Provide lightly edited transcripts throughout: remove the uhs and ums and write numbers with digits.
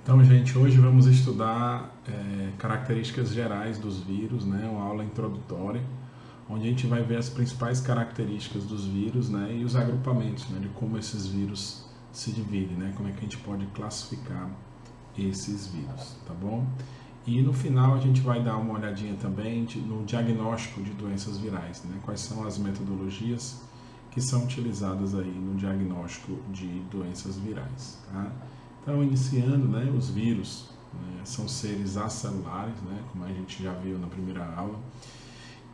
Então, gente, hoje vamos estudar características gerais dos vírus, né? Uma aula introdutória, onde a gente vai ver as principais características dos vírus, né? E os agrupamentos, né? De como esses vírus se dividem, né? Como é que a gente pode classificar esses vírus, tá bom? E no final a gente vai dar uma olhadinha também no diagnóstico de doenças virais, né? Quais são as metodologias que são utilizadas aí no diagnóstico de doenças virais, tá? Então, iniciando, né, os vírus, né, são seres acelulares, né, como a gente já viu na primeira aula,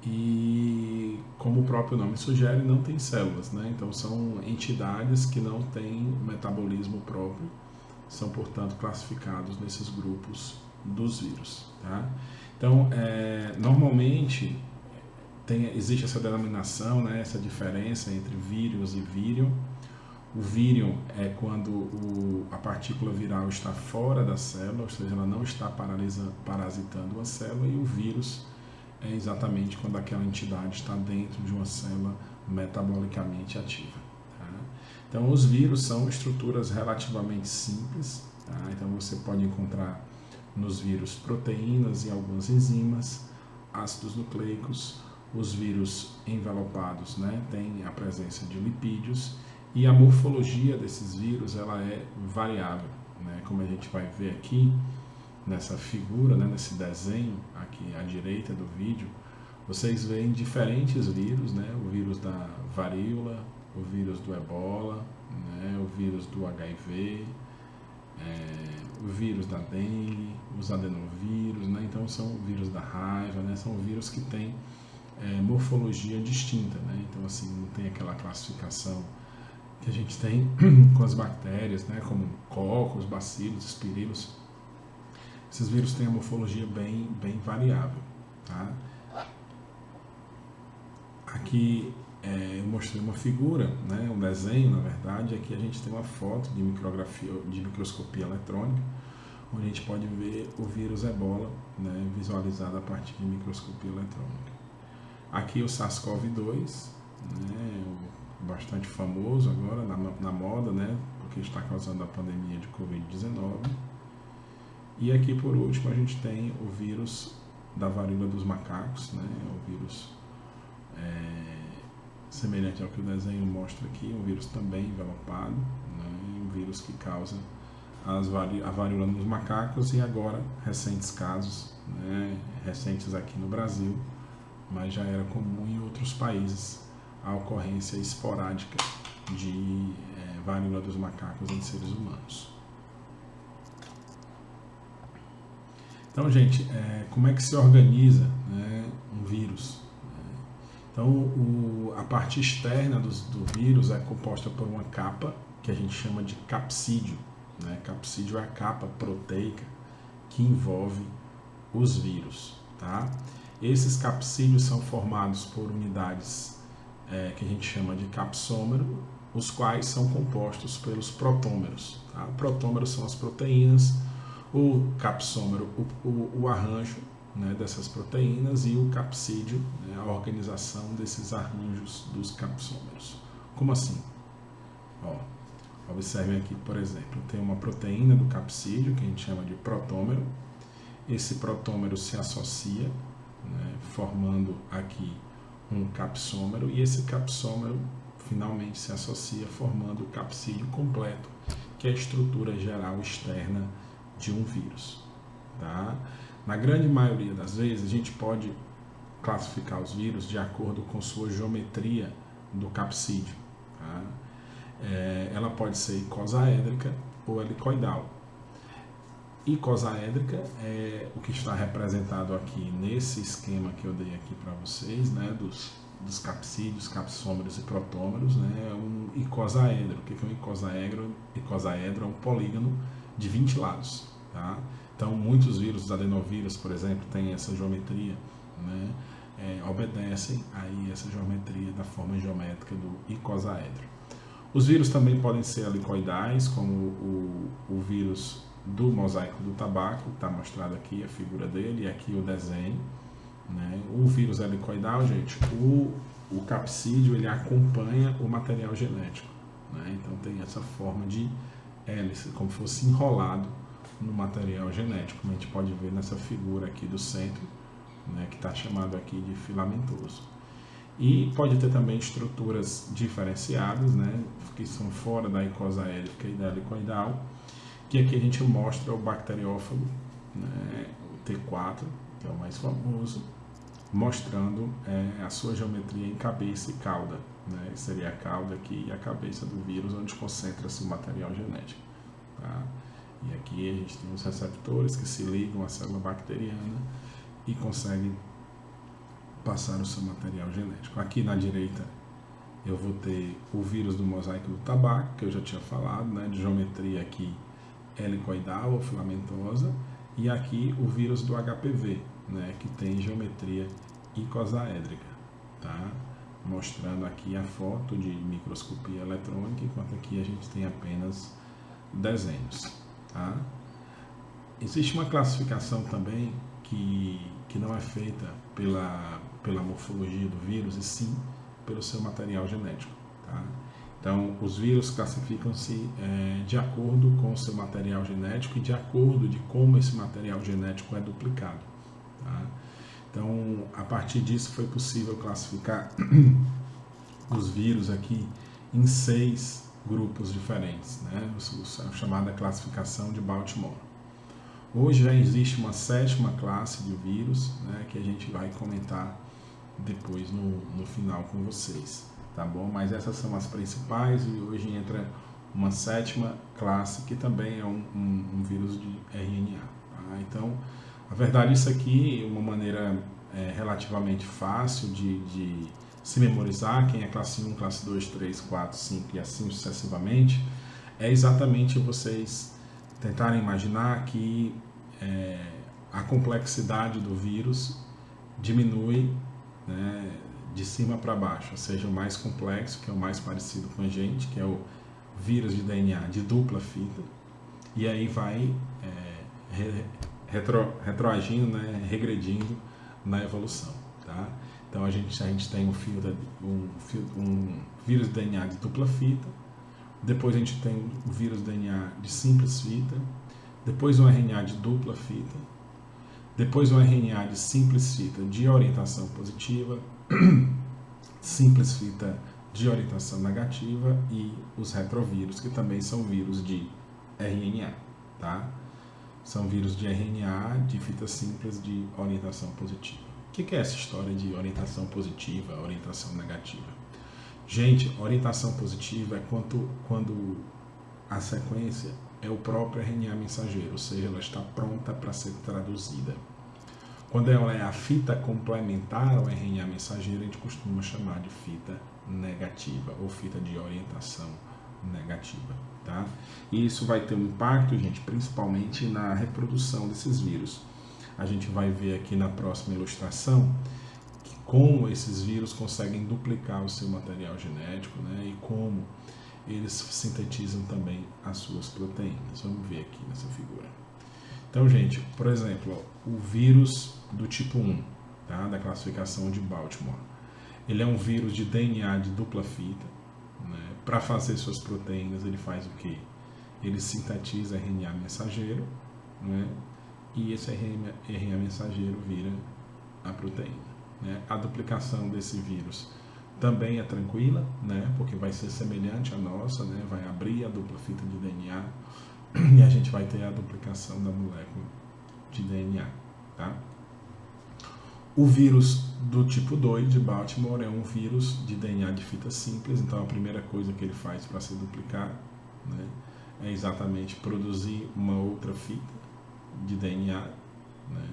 e como o próprio nome sugere, não tem células, né, então são entidades que não têm metabolismo próprio, são, portanto, classificados nesses grupos dos vírus. Tá? Então, normalmente, existe essa denominação, né, essa diferença entre vírus e vírion. O vírion é quando a partícula viral está fora da célula, ou seja, ela não está parasitando a célula, e o vírus é exatamente quando aquela entidade está dentro de uma célula metabolicamente ativa. Tá? Então, os vírus são estruturas relativamente simples, tá? Então você pode encontrar nos vírus proteínas e algumas enzimas, ácidos nucleicos, os vírus envelopados, né, tem a presença de lipídios, e a morfologia desses vírus ela é variável, né? Como a gente vai ver aqui nessa figura, né, nesse desenho aqui à direita do vídeo, vocês veem diferentes vírus, né? O vírus da varíola, o vírus do ebola, né? O vírus do HIV, o vírus da dengue, os adenovírus, né? Então são vírus da raiva, né? São vírus que têm morfologia distinta, né? Então assim não tem aquela classificação que a gente tem com as bactérias, né, como cocos, bacilos, espirilos. Esses vírus têm a morfologia bem variável. Tá? Aqui eu mostrei uma figura, né, um desenho, na verdade. Aqui a gente tem uma foto de microscopia eletrônica, onde a gente pode ver o vírus ebola, né, visualizado a partir de microscopia eletrônica. Aqui o SARS-CoV-2, né, bastante famoso agora na moda, né, porque está causando a pandemia de Covid-19. E aqui por último a gente tem o vírus da varíola dos macacos, né, o vírus semelhante ao que o desenho mostra aqui, um vírus também envelopado, né, um vírus que causa a varíola nos macacos, e agora recentes casos, né, recentes aqui no Brasil, mas já era comum em outros países a ocorrência esporádica de varíola dos macacos em seres humanos. Então, gente, como é que se organiza, né, um vírus? Então, a parte externa do vírus é composta por uma capa que a gente chama de capsídio. Né? Capsídio é a capa proteica que envolve os vírus. Tá? Esses capsídios são formados por unidades que a gente chama de capsômero, os quais são compostos pelos protômeros. Tá? Protômeros são as proteínas, o capsômero, o arranjo, né, dessas proteínas, e o capsídio, né, a organização desses arranjos dos capsômeros. Como assim? Observem aqui, por exemplo, tem uma proteína do capsídio que a gente chama de protômero. Esse protômero se associa, né, formando aqui um capsômero, e esse capsômero finalmente se associa formando o capsídio completo, que é a estrutura geral externa de um vírus. Tá? Na grande maioria das vezes a gente pode classificar os vírus de acordo com sua geometria do capsídio. Tá? Ela pode ser icosaédrica ou helicoidal. Icosaédrica é o que está representado aqui nesse esquema que eu dei aqui para vocês, né, dos capsídeos, capsômeros e protômeros, né, é um icosaedro. O que é um icosaedro? Icosaedro é um polígono de 20 lados. Tá? Então, muitos vírus, os adenovírus, por exemplo, têm essa geometria, né, obedecem aí essa geometria da forma geométrica do icosaedro. Os vírus também podem ser helicoidais, como o vírus do mosaico do tabaco, que está mostrado aqui a figura dele, e aqui o desenho. Né? O vírus helicoidal, gente, o capsídio ele acompanha o material genético. Né? Então tem essa forma de hélice, como se fosse enrolado no material genético, como a gente pode ver nessa figura aqui do centro, né, que está chamado aqui de filamentoso. E pode ter também estruturas diferenciadas, né, que são fora da icosaédrica e da helicoidal, que aqui a gente mostra o bacteriófago, né, o T4, que é o mais famoso, mostrando a sua geometria em cabeça e cauda, né, seria a cauda aqui e a cabeça do vírus, onde concentra-se o material genético. Tá? E aqui a gente tem os receptores que se ligam à célula bacteriana e conseguem passar o seu material genético. Aqui na direita eu vou ter o vírus do mosaico do tabaco, que eu já tinha falado, né, de geometria aqui helicoidal ou filamentosa, e aqui o vírus do HPV, né, que tem geometria icosaédrica, tá? Mostrando aqui a foto de microscopia eletrônica, enquanto aqui a gente tem apenas desenhos, tá? Existe uma classificação também que não é feita pela morfologia do vírus, e sim pelo seu material genético, tá? Então, os vírus classificam-se de acordo com o seu material genético e de acordo de como esse material genético é duplicado, tá? Então, a partir disso foi possível classificar os vírus aqui em 6 grupos diferentes, né? A chamada classificação de Baltimore. Hoje já existe uma 7ª classe de vírus, né, que a gente vai comentar depois no final com vocês, tá bom? Mas essas são as principais e hoje entra uma 7ª classe que também é um vírus de RNA. Tá? Então, a verdade, isso aqui é uma maneira relativamente fácil de se memorizar, quem é classe 1, classe 2, 3, 4, 5 e assim sucessivamente, é exatamente vocês tentarem imaginar que a complexidade do vírus diminui, né, de cima para baixo, ou seja, o mais complexo, que é o mais parecido com a gente, que é o vírus de DNA de dupla fita, e aí vai retroagindo, né, regredindo na evolução. Tá? Então a gente tem um vírus de DNA de dupla fita, depois a gente tem o vírus de DNA de simples fita, depois um RNA de dupla fita, depois um RNA de simples fita de orientação positiva, simples fita de orientação negativa e os retrovírus, que também são vírus de RNA, tá? São vírus de RNA de fita simples de orientação positiva. O que é essa história de orientação positiva, orientação negativa? Gente, orientação positiva é quando a sequência é o próprio RNA mensageiro, ou seja, ela está pronta para ser traduzida. Quando ela é a fita complementar ao RNA mensageiro, a gente costuma chamar de fita negativa ou fita de orientação negativa, tá? E isso vai ter um impacto, gente, principalmente na reprodução desses vírus. A gente vai ver aqui na próxima ilustração que como esses vírus conseguem duplicar o seu material genético, né? E como eles sintetizam também as suas proteínas. Vamos ver aqui nessa figura. Então, gente, por exemplo, ó, o vírus do tipo 1, tá? Da classificação de Baltimore, ele é um vírus de DNA de dupla fita, né? Para fazer suas proteínas, ele faz o quê? Ele sintetiza RNA mensageiro, né? E esse RNA mensageiro vira a proteína, né? A duplicação desse vírus também é tranquila, né? Porque vai ser semelhante à nossa, né? Vai abrir a dupla fita de DNA e a gente vai ter a duplicação da molécula de DNA, tá? O vírus do tipo 2 de Baltimore é um vírus de DNA de fita simples, então a primeira coisa que ele faz para se duplicar, né, é exatamente produzir uma outra fita de DNA, né?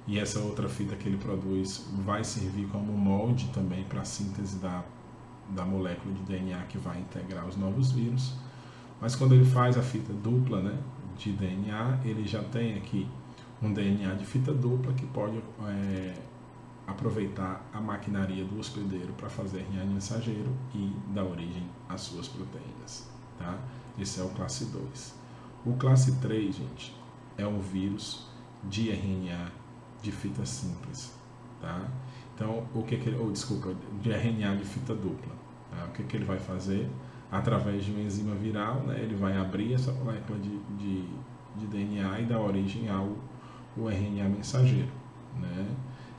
E essa outra fita que ele produz vai servir como molde também para a síntese da molécula de DNA que vai integrar os novos vírus. Mas quando ele faz a fita dupla, né, de DNA, ele já tem aqui um DNA de fita dupla que pode aproveitar a maquinaria do hospedeiro para fazer RNA mensageiro e dar origem às suas proteínas, tá? Esse é o classe 2. O classe 3, gente, é um vírus de RNA de fita simples, tá? Então, de RNA de fita dupla, tá? O que ele vai fazer? Através de uma enzima viral, né, ele vai abrir essa molécula de de DNA e dá origem ao RNA mensageiro, né?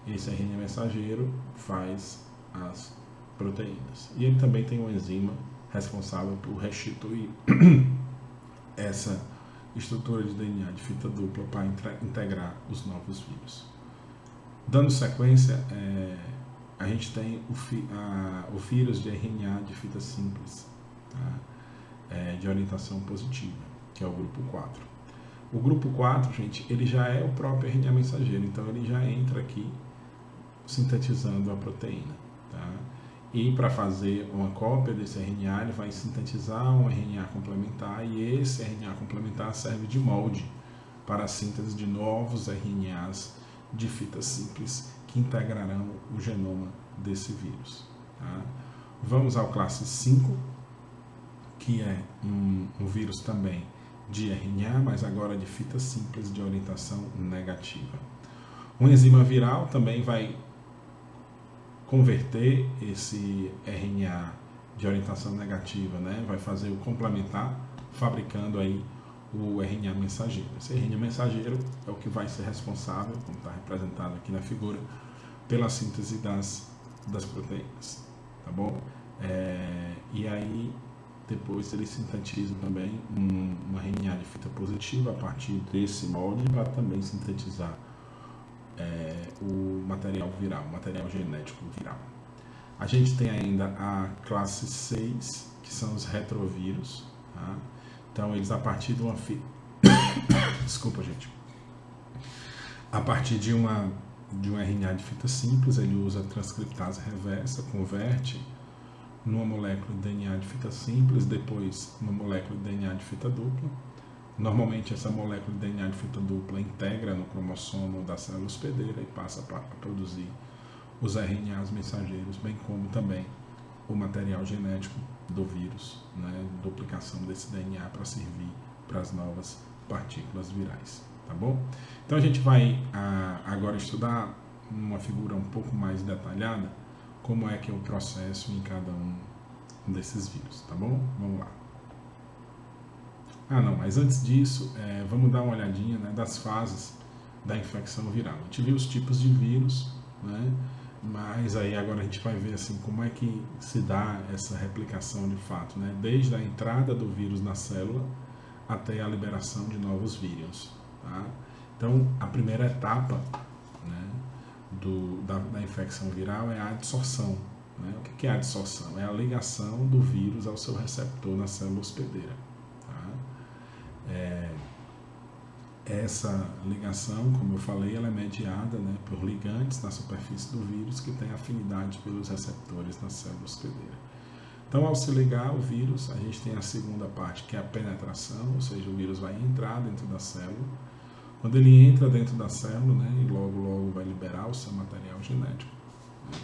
Esse RNA mensageiro faz as proteínas. E ele também tem uma enzima responsável por restituir essa estrutura de DNA de fita dupla para integrar os novos vírus. Dando sequência, a gente tem o vírus de RNA de fita simples, tá? De orientação positiva, que é o grupo 4. O grupo 4, gente, ele já é o próprio RNA mensageiro, então ele já entra aqui sintetizando a proteína, tá? E para fazer uma cópia desse RNA, ele vai sintetizar um RNA complementar, e esse RNA complementar serve de molde para a síntese de novos RNAs de fita simples que integrarão o genoma desse vírus, tá? Vamos ao classe 5, que é um vírus também de RNA, mas agora de fita simples de orientação negativa. Uma enzima viral também vai converter esse RNA de orientação negativa, né? Vai fazer o complementar, fabricando aí o RNA mensageiro. Esse RNA mensageiro é o que vai ser responsável, como está representado aqui na figura, pela síntese das proteínas, tá bom? E aí depois ele sintetiza também uma RNA de fita positiva a partir desse molde para também sintetizar o material viral, o material genético viral. A gente tem ainda a classe 6, que são os retrovírus, tá? Então eles a partir de uma desculpa, gente. A partir de um RNA de fita simples, ele usa a transcriptase reversa, converte numa molécula de DNA de fita simples, depois numa molécula de DNA de fita dupla. Normalmente essa molécula de DNA de fita dupla integra no cromossomo da célula hospedeira e passa a produzir os RNAs mensageiros, bem como também o material genético do vírus, né, duplicação desse DNA para servir para as novas partículas virais, tá bom? Então a gente vai agora estudar uma figura um pouco mais detalhada como é que é o processo em cada um desses vírus, tá bom? Vamos lá. Mas antes disso, vamos dar uma olhadinha, né, das fases da infecção viral. A gente viu os tipos de vírus, né, mas aí agora a gente vai ver assim, como é que se dá essa replicação de fato, né, desde a entrada do vírus na célula até a liberação de novos vírus. Tá? Então, a primeira etapa, né, da infecção viral é a adsorção. Né? O que é a adsorção? É a ligação do vírus ao seu receptor na célula hospedeira. Essa ligação, como eu falei, ela é mediada, né, por ligantes na superfície do vírus que tem afinidade pelos receptores na célula hospedeira. Então, ao se ligar ao vírus, a gente tem a segunda parte, que é a penetração, ou seja, o vírus vai entrar dentro da célula. Quando ele entra dentro da célula, né, e logo vai liberar o seu material genético, né,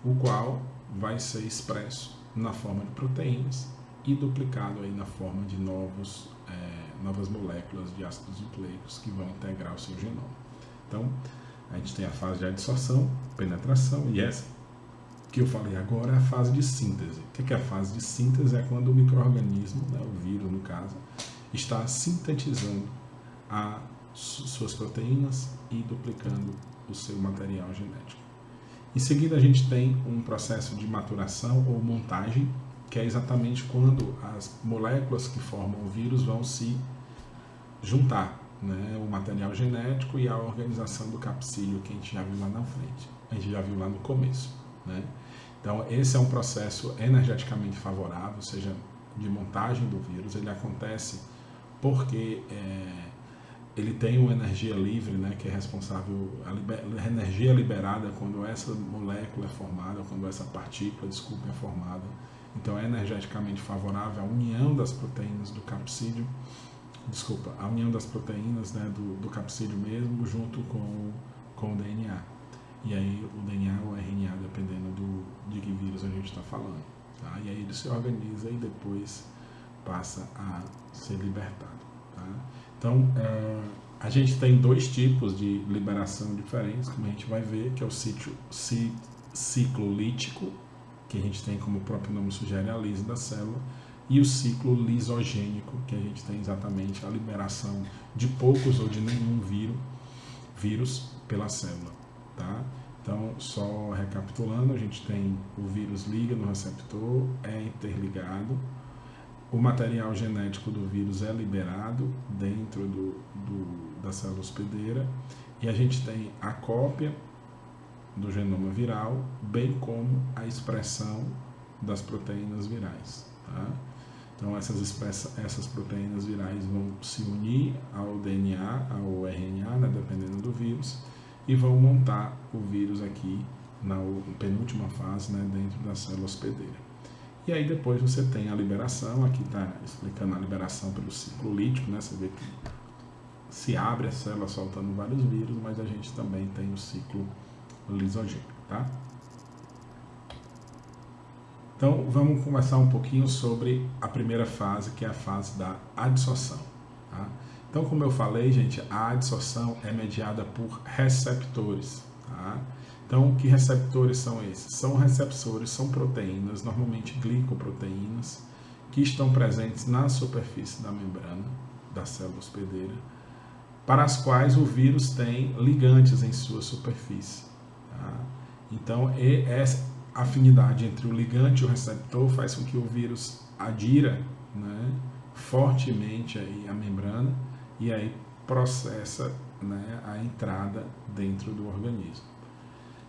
o qual vai ser expresso na forma de proteínas e duplicado aí na forma de novas moléculas de ácidos nucleicos que vão integrar o seu genoma. Então, a gente tem a fase de adsorção, penetração, e essa que eu falei agora é a fase de síntese. O que é a fase de síntese? É quando o micro-organismo, né, o vírus no caso, está sintetizando as suas proteínas e duplicando o seu material genético. Em seguida, a gente tem um processo de maturação ou montagem, que é exatamente quando as moléculas que formam o vírus vão se juntar, né, o material genético e a organização do capsídeo, que a gente já viu lá na frente, a gente já viu lá no começo. Né? Então, esse é um processo energeticamente favorável, ou seja, de montagem do vírus. Ele acontece porque ele tem uma energia livre, né, que é responsável, a energia liberada quando essa molécula é formada, quando essa partícula, é formada. Então, é energeticamente favorável à união das proteínas do capsídeo, a união das proteínas, né, do capsídeo mesmo, junto com o DNA. E aí, o DNA ou o RNA, dependendo de que vírus a gente está falando. Tá? E aí, ele se organiza e depois passa a ser libertado. Tá? Então, a gente tem dois tipos de liberação diferentes, como a gente vai ver, que é o ciclo lítico, que a gente tem, como o próprio nome sugere, a lise da célula, e o ciclo lisogênico, que a gente tem exatamente a liberação de poucos ou de nenhum vírus pela célula, tá? Então, só recapitulando, a gente tem o vírus liga no receptor, é interligado, o material genético do vírus é liberado dentro da célula hospedeira e a gente tem a cópia do genoma viral, bem como a expressão das proteínas virais, tá? Então, essas proteínas virais vão se unir ao DNA, ao RNA, né, dependendo do vírus, e vão montar o vírus aqui na penúltima fase, né, dentro da célula hospedeira. E aí depois você tem a liberação, aqui está explicando a liberação pelo ciclo lítico, né, você vê que se abre a célula soltando vários vírus, mas a gente também tem o ciclo lisogênico, tá? Então, vamos conversar um pouquinho sobre a primeira fase, que é a fase da adsorção. Tá? Então, como eu falei, gente, a adsorção é mediada por receptores. Tá? Então, que receptores são esses? São receptores, são proteínas, normalmente glicoproteínas, que estão presentes na superfície da membrana da célula hospedeira, para as quais o vírus tem ligantes em sua superfície. Tá? Então, essa afinidade entre o ligante e o receptor faz com que o vírus adira, né, fortemente aí a membrana e aí processa, né, a entrada dentro do organismo.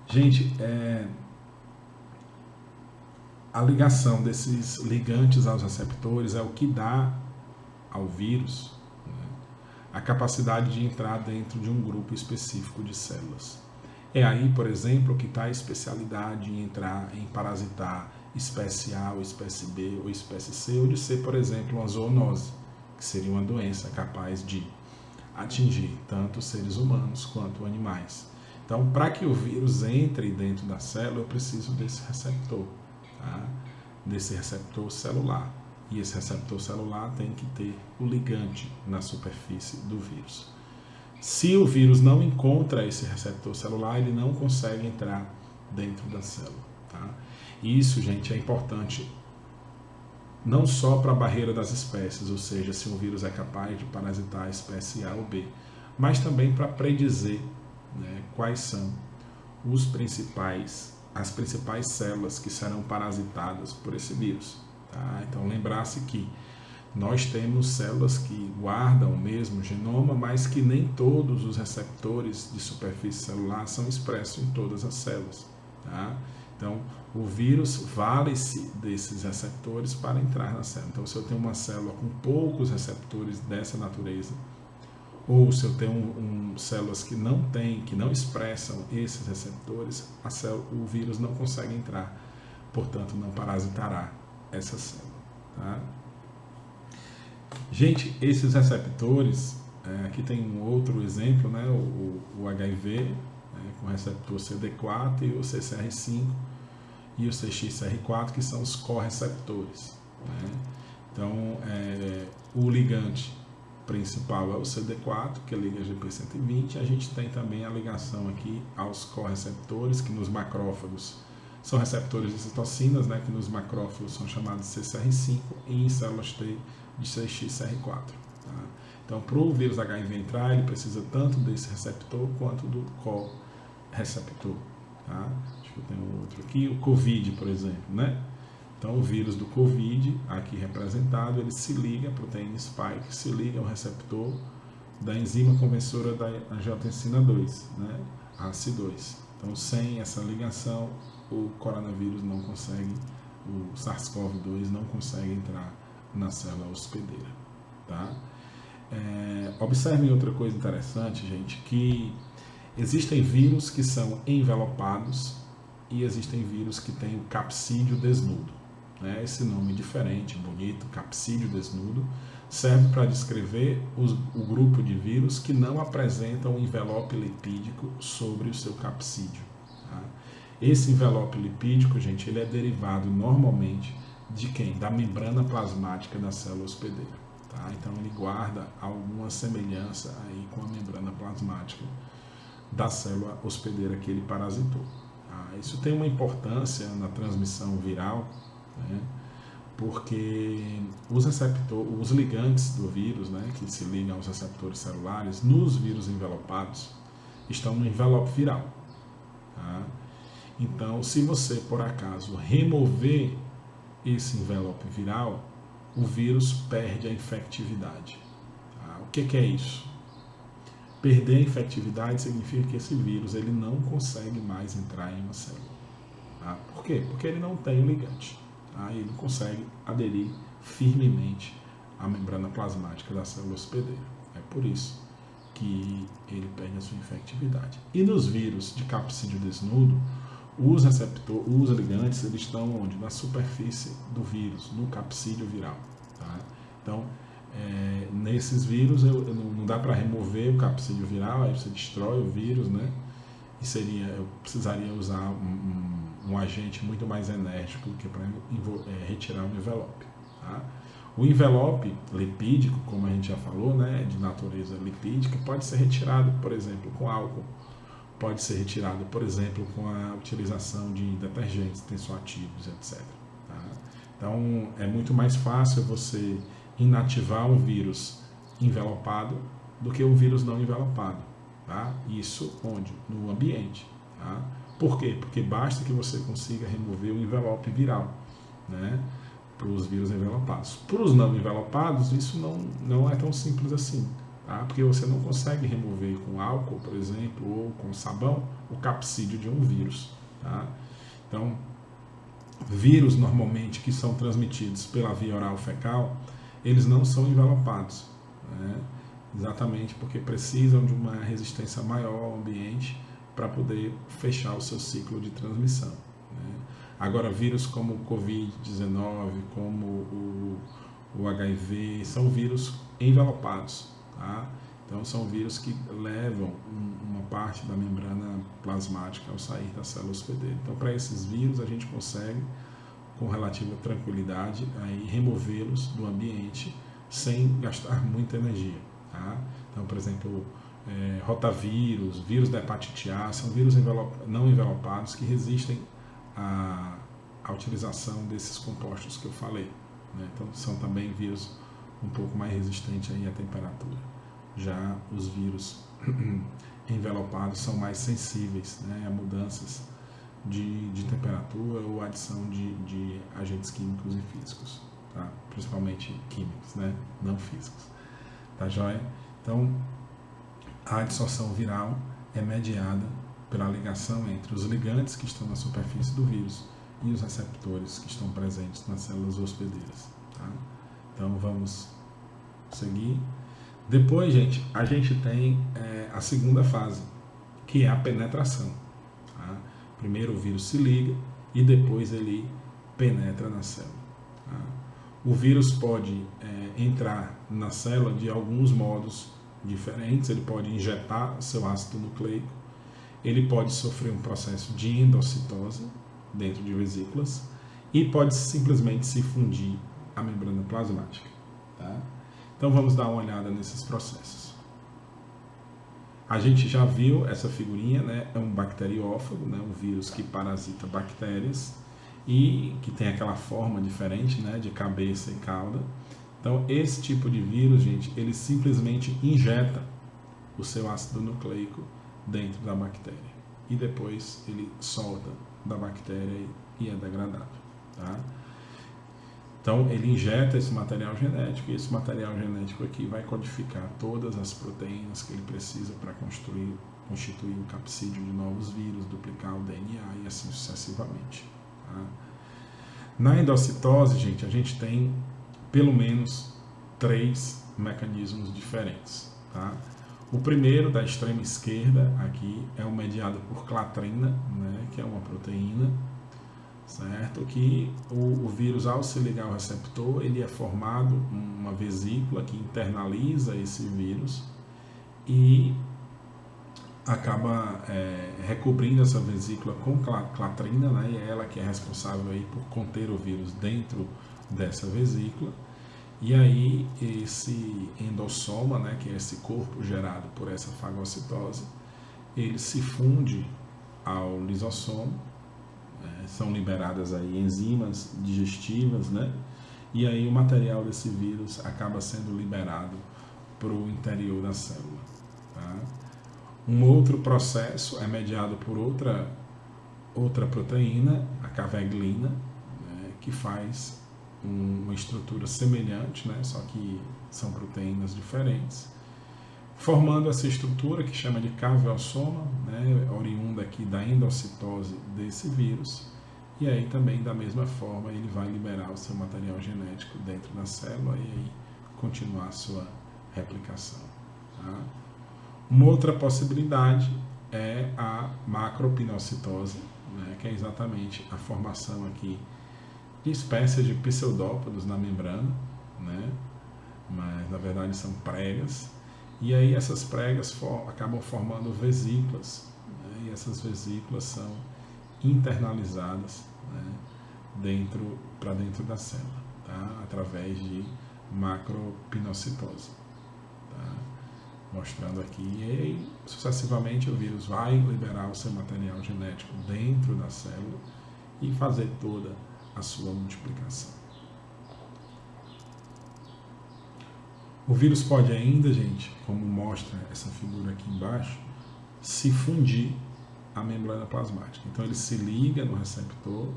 Gente, a ligação desses ligantes aos receptores é o que dá ao vírus, né, a capacidade de entrar dentro de um grupo específico de células. É aí, por exemplo, que está a especialidade em entrar, em parasitar espécie A ou espécie B ou espécie C, ou de ser, por exemplo, uma zoonose, que seria uma doença capaz de atingir tanto seres humanos quanto animais. Então, para que o vírus entre dentro da célula, eu preciso desse receptor, tá? Desse receptor celular. E esse receptor celular tem que ter o ligante na superfície do vírus. Se o vírus não encontra esse receptor celular, ele não consegue entrar dentro da célula. Tá? Isso, gente, é importante não só para a barreira das espécies, ou seja, se um vírus é capaz de parasitar a espécie A ou B, mas também para predizer, né, quais são as principais células que serão parasitadas por esse vírus. Tá? Então, lembrar-se que nós temos células que guardam o mesmo genoma, mas que nem todos os receptores de superfície celular são expressos em todas as células. Tá? Então, o vírus vale-se desses receptores para entrar na célula. Então, se eu tenho uma célula com poucos receptores dessa natureza, ou se eu tenho células que não expressam esses receptores, o vírus não consegue entrar, portanto, não parasitará essa célula. Tá? Gente, esses receptores, aqui tem um outro exemplo, né, o HIV, né, com o receptor CD4 e o CCR5 e o CXCR4, que são os correceptores. Né? Então, o ligante principal é o CD4, que liga a GP120, a gente tem também a ligação aqui aos correceptores, que nos macrófagos são receptores de citocinas, né, que nos macrófagos são chamados de CCR5 e em células T de CXCR4. Tá? Então, para o vírus HIV entrar, ele precisa tanto desse receptor quanto do co-receptor. Tá? Acho que eu tenho outro aqui, o COVID, por exemplo. Né? Então, o vírus do COVID, aqui representado, ele se liga, a proteína spike, se liga ao receptor da enzima conversora da angiotensina 2, né? ACE2. Então, sem essa ligação, o coronavírus não consegue, o SARS-CoV-2 não consegue entrar na célula hospedeira. Tá? Observem outra coisa interessante, gente, que existem vírus que são envelopados e existem vírus que têm o capsídeo desnudo. Né? Esse nome diferente, bonito, capsídeo desnudo, serve para descrever o grupo de vírus que não apresentam um envelope lipídico sobre o seu capsídeo. Tá? Esse envelope lipídico, gente, ele é derivado normalmente de quem? Da membrana plasmática da célula hospedeira. Tá? Então, ele guarda alguma semelhança aí com a membrana plasmática da célula hospedeira que ele parasitou. Tá? Isso tem uma importância na transmissão viral, né? porque os ligantes do vírus, né, que se ligam aos receptores celulares, nos vírus envelopados, estão no envelope viral. Tá? Então, se você, por acaso, remover esse envelope viral, o vírus perde a infectividade. Tá? O que é isso? Perder a infectividade significa que esse vírus ele não consegue mais entrar em uma célula. Tá? Por quê? Porque ele não tem o ligante. Tá? Ele não consegue aderir firmemente à membrana plasmática da célula hospedeira. É por isso que ele perde a sua infectividade. E nos vírus de capsídeo desnudo, os ligantes eles estão onde? Na superfície do vírus, no capsídeo viral. Tá? Então, nesses vírus não dá para remover o capsídeo viral, aí você destrói o vírus, né? E eu precisaria usar um agente muito mais enérgico do que para retirar o envelope. Tá? O envelope lipídico, como a gente já falou, né, de natureza lipídica, pode ser retirado, por exemplo, com álcool. Pode ser retirado, por exemplo, com a utilização de detergentes tensoativos, etc. Tá? Então, é muito mais fácil você inativar um vírus envelopado do que um vírus não envelopado. Tá? Isso onde? No ambiente. Tá? Por quê? Porque basta que você consiga remover o envelope viral, né, para os vírus envelopados. Para os não envelopados, isso não é tão simples assim. Tá? Porque você não consegue remover com álcool, por exemplo, ou com sabão, o capsídeo de um vírus. Tá? Então, vírus normalmente que são transmitidos pela via oral fecal, eles não são envelopados, né? Exatamente porque precisam de uma resistência maior ao ambiente para poder fechar o seu ciclo de transmissão. Né? Agora, vírus como o Covid-19, como o HIV, são vírus envelopados. Tá? Então, são vírus que levam uma parte da membrana plasmática ao sair da célula hospedeira. Então, para esses vírus, a gente consegue, com relativa tranquilidade, aí removê-los do ambiente sem gastar muita energia. Tá? Então, por exemplo, rotavírus, vírus da hepatite A, são vírus não envelopados que resistem à utilização desses compostos que eu falei. Né? Então, são também vírus um pouco mais resistentes aí à temperatura. Já os vírus envelopados são mais sensíveis, né, a mudanças de temperatura ou adição de agentes químicos e físicos, tá? Principalmente químicos, né, não físicos. Tá joia? Então, a adsorção viral é mediada pela ligação entre os ligantes que estão na superfície do vírus e os receptores que estão presentes nas células hospedeiras. Tá? Então, vamos seguir. Depois, gente, a gente tem a segunda fase, que é a penetração. Tá? Primeiro o vírus se liga e depois ele penetra na célula. Tá? O vírus pode entrar na célula de alguns modos diferentes. Ele pode injetar seu ácido nucleico, ele pode sofrer um processo de endocitose dentro de vesículas e pode simplesmente se fundir à membrana plasmática. Tá? Então vamos dar uma olhada nesses processos. A gente já viu essa figurinha, né? É um bacteriófago, né? Um vírus que parasita bactérias e que tem aquela forma diferente, né, de cabeça e cauda. Então, esse tipo de vírus, gente, ele simplesmente injeta o seu ácido nucleico dentro da bactéria e depois ele solta da bactéria e é degradável. Tá? Então, ele injeta esse material genético e esse material genético aqui vai codificar todas as proteínas que ele precisa para constituir o capsídeo de novos vírus, duplicar o DNA e assim sucessivamente. Tá? Na endocitose, gente, a gente tem pelo menos 3 mecanismos diferentes. Tá? O primeiro, da extrema esquerda, aqui, é o mediado por clatrina, né, que é uma proteína, certo? Que o vírus, ao se ligar ao receptor, ele é formado uma vesícula que internaliza esse vírus e acaba recobrindo essa vesícula com clatrina, né? E é ela que é responsável aí por conter o vírus dentro dessa vesícula. E aí esse endossoma, né, que é esse corpo gerado por essa fagocitose, ele se funde ao lisossoma. São liberadas aí enzimas digestivas, né? e aí o material desse vírus acaba sendo liberado para o interior da célula. Tá? Um outro processo é mediado por outra proteína, a caveglina, né, que faz uma estrutura semelhante, né, só que são proteínas diferentes, formando essa estrutura que chama de caveossoma, né, oriunda aqui da endocitose desse vírus, e aí também da mesma forma ele vai liberar o seu material genético dentro da célula e aí continuar a sua replicação. Tá? Uma outra possibilidade é a macropinocitose, né, que é exatamente a formação aqui de espécies de pseudópodos na membrana, né, mas na verdade são pregas, e aí essas pregas acabam formando vesículas, né, e essas vesículas são internalizadas, né, para dentro da célula, tá, através de macropinocitose. Tá? Mostrando aqui, e aí, sucessivamente o vírus vai liberar o seu material genético dentro da célula e fazer toda a sua multiplicação. O vírus pode ainda, gente, como mostra essa figura aqui embaixo, se fundir à membrana plasmática. Então ele se liga no receptor,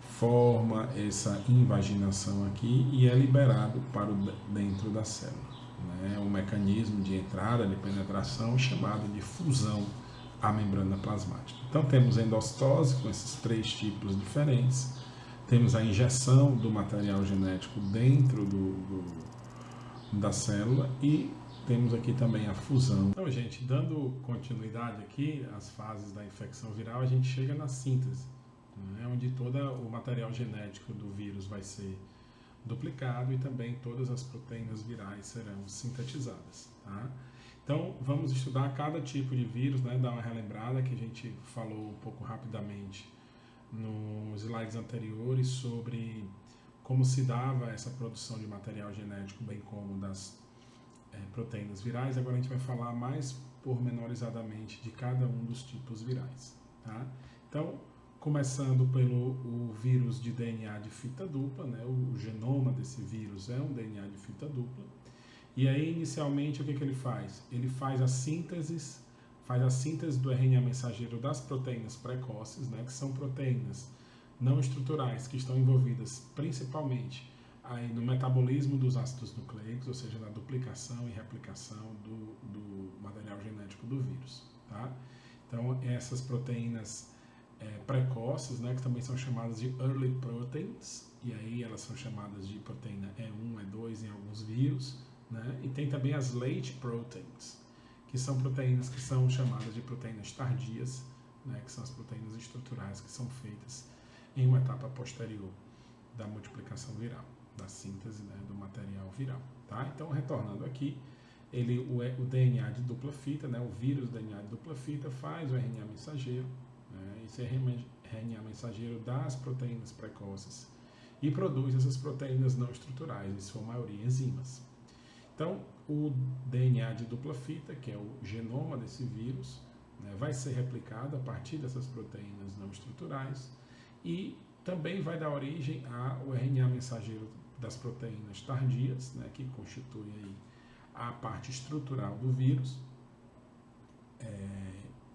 forma essa invaginação aqui e é liberado para dentro da célula. É um mecanismo de entrada, de penetração, chamado de fusão à membrana plasmática. Então temos endocitose com esses 3 tipos diferentes, temos a injeção do material genético dentro da célula e temos aqui também a fusão. Então, gente, dando continuidade aqui às fases da infecção viral, a gente chega na síntese, né, onde todo o material genético do vírus vai ser duplicado e também todas as proteínas virais serão sintetizadas. Tá? Então, vamos estudar cada tipo de vírus, né, dar uma relembrada que a gente falou um pouco rapidamente nos slides anteriores sobre como se dava essa produção de material genético, bem como das proteínas virais. Agora a gente vai falar mais pormenorizadamente de cada um dos tipos virais. Tá? Então, começando pelo vírus de DNA de fita dupla, né? O genoma desse vírus é um DNA de fita dupla. E aí, inicialmente, o que ele faz? Ele faz a síntese do RNA mensageiro das proteínas precoces, né? Que são proteínas não estruturais que estão envolvidas principalmente aí no metabolismo dos ácidos nucleicos, ou seja, na duplicação e replicação do material genético do vírus. Tá? Então, essas proteínas precoces, né, que também são chamadas de early proteins, e aí elas são chamadas de proteína E1, E2 em alguns vírus, né, e tem também as late proteins, que são proteínas que são chamadas de proteínas tardias, né, que são as proteínas estruturais que são feitas em uma etapa posterior da multiplicação viral, da síntese, né, do material viral. Tá? Então, retornando aqui, o DNA de dupla fita, né, o vírus DNA de dupla fita faz o RNA mensageiro, né, esse RNA mensageiro das proteínas precoces e produz essas proteínas não estruturais, em sua maioria enzimas. Então, o DNA de dupla fita, que é o genoma desse vírus, né, vai ser replicado a partir dessas proteínas não estruturais e também vai dar origem ao RNA mensageiro das proteínas tardias, né, que constitui aí a parte estrutural do vírus,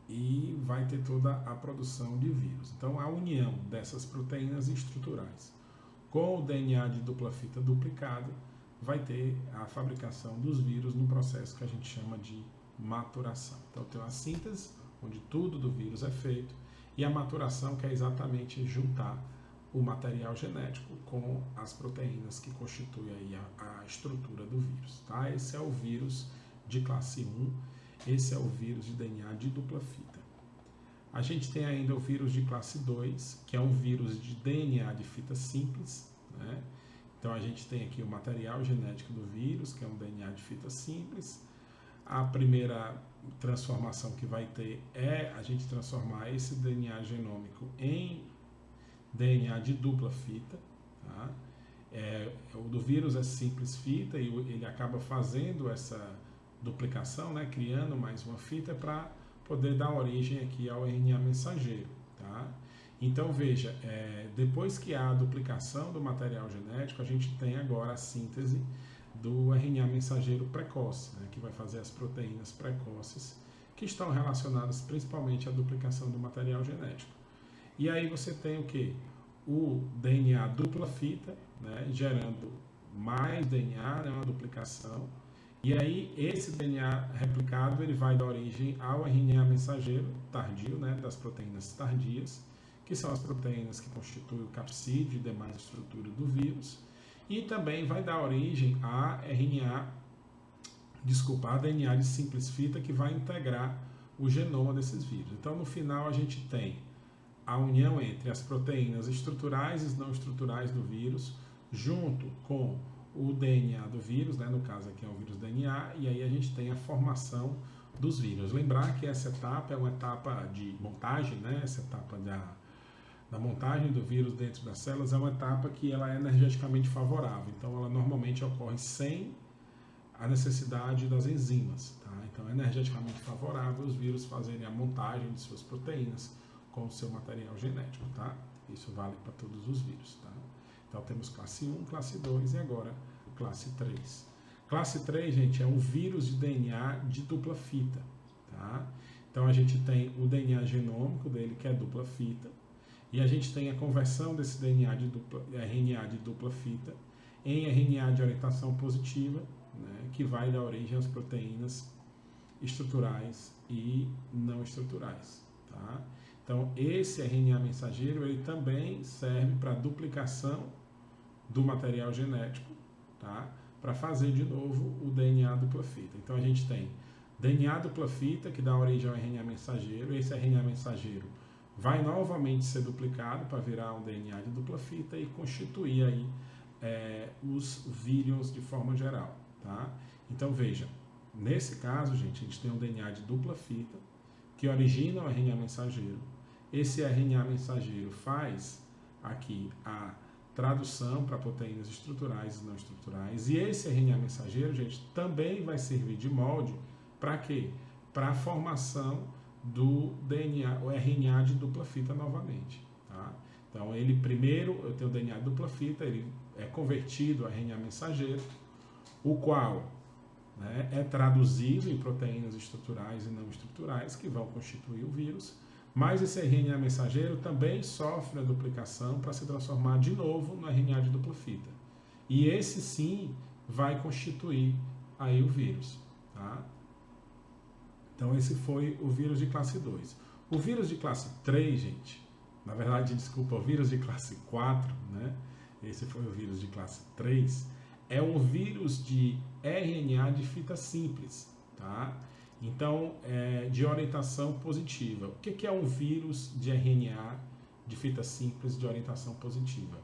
e vai ter toda a produção de vírus. Então, a união dessas proteínas estruturais com o DNA de dupla fita duplicado vai ter a fabricação dos vírus num processo que a gente chama de maturação. Então, tem a síntese, onde tudo do vírus é feito, e a maturação, que é exatamente juntar o material genético com as proteínas que constituem aí a estrutura do vírus. Tá? Esse é o vírus de classe 1, esse é o vírus de DNA de dupla fita. A gente tem ainda o vírus de classe 2, que é um vírus de DNA de fita simples, né? Então a gente tem aqui o material genético do vírus, que é um DNA de fita simples. A primeira transformação que vai ter é a gente transformar esse DNA genômico em DNA de dupla fita. Tá? O do vírus é simples fita e ele acaba fazendo essa duplicação, né, criando mais uma fita para poder dar origem aqui ao RNA mensageiro. Tá? Então veja, depois que há a duplicação do material genético, a gente tem agora a síntese do RNA mensageiro precoce, né, que vai fazer as proteínas precoces, que estão relacionadas principalmente à duplicação do material genético. E aí você tem o que? O DNA dupla fita, né, gerando mais DNA, né, uma duplicação. E aí esse DNA replicado ele vai dar origem ao RNA mensageiro tardio, né, das proteínas tardias, que são as proteínas que constituem o capsídeo e demais estruturas do vírus. E também vai dar origem a DNA de simples fita, que vai integrar o genoma desses vírus. Então, no final, a gente tem a união entre as proteínas estruturais e não estruturais do vírus, junto com o DNA do vírus, né? No caso aqui é o vírus DNA, e aí a gente tem a formação dos vírus. Lembrar que essa etapa é uma etapa de montagem, né? Essa etapa da montagem do vírus dentro das células é uma etapa que ela é energeticamente favorável, então ela normalmente ocorre sem a necessidade das enzimas, tá? Então é energeticamente favorável os vírus fazerem a montagem de suas proteínas com o seu material genético, tá? Isso vale para todos os vírus, tá? Então temos classe 1, classe 2 e agora classe 3. Classe 3, gente, é um vírus de DNA de dupla fita, tá? Então a gente tem o DNA genômico dele, que é dupla fita, e a gente tem a conversão desse RNA de dupla fita em RNA de orientação positiva, né, que vai dar origem às proteínas estruturais e não estruturais. Tá? Então, esse RNA mensageiro ele também serve para duplicação do material genético, tá? Para fazer de novo o DNA dupla fita. Então, a gente tem DNA dupla fita, que dá origem ao RNA mensageiro. Esse RNA mensageiro vai novamente ser duplicado para virar um DNA de dupla fita e constituir aí os vírions de forma geral, tá? Então veja, nesse caso, gente, a gente tem um DNA de dupla fita que origina o RNA mensageiro. Esse RNA mensageiro faz aqui a tradução para proteínas estruturais e não estruturais, e esse RNA mensageiro, gente, também vai servir de molde para quê? Para a formação do DNA, o RNA de dupla fita novamente, tá? Então ele primeiro, eu tenho o DNA de dupla fita, ele é convertido a RNA mensageiro, o qual, né, é traduzido em proteínas estruturais e não estruturais que vão constituir o vírus, mas esse RNA mensageiro também sofre a duplicação para se transformar de novo no RNA de dupla fita. E esse sim vai constituir aí o vírus, tá? Então esse foi o vírus de classe 2. O vírus de classe 3, gente, na verdade, desculpa, o vírus de classe 4, né? Esse foi o vírus de classe 3, é um vírus de RNA de fita simples, tá? Então, de orientação positiva. O que é um vírus de RNA de fita simples de orientação positiva?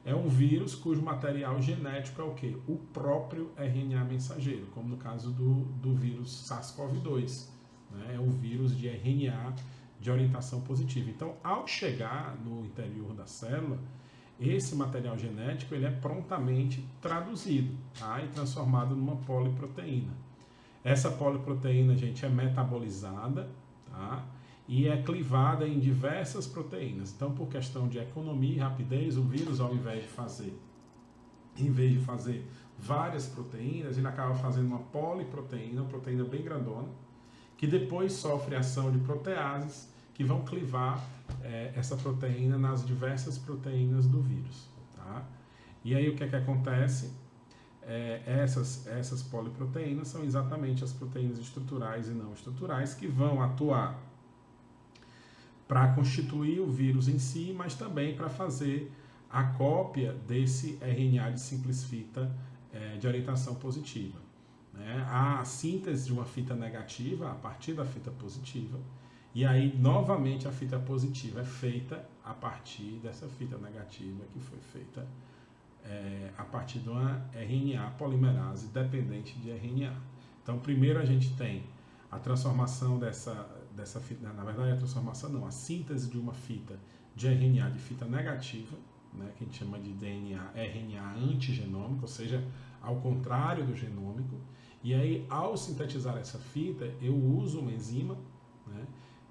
É um vírus cujo material genético é o quê? O próprio RNA mensageiro, como no caso do vírus SARS-CoV-2. Né? É um vírus de RNA de orientação positiva. Então, ao chegar no interior da célula, esse material genético ele é prontamente traduzido, tá? E transformado numa poliproteína. Essa poliproteína, gente, é metabolizada, tá? E é clivada em diversas proteínas. Então, por questão de economia e rapidez, o vírus, ao invés de fazer várias proteínas, ele acaba fazendo uma poliproteína, uma proteína bem grandona, que depois sofre ação de proteases que vão clivar essa proteína nas diversas proteínas do vírus. Tá? E aí o que acontece? Essas poliproteínas são exatamente as proteínas estruturais e não estruturais que vão atuar para constituir o vírus em si, mas também para fazer a cópia desse RNA de simples fita de orientação positiva. Né? A síntese de uma fita negativa a partir da fita positiva, e aí novamente a fita positiva é feita a partir dessa fita negativa que foi feita a partir de uma RNA polimerase dependente de RNA. Então primeiro a gente tem a transformação dessa fita, na verdade a transformação não, a síntese de uma fita de RNA de fita negativa, né, que a gente chama de RNA antigenômico, ou seja, ao contrário do genômico. E aí, ao sintetizar essa fita, eu uso uma enzima, né,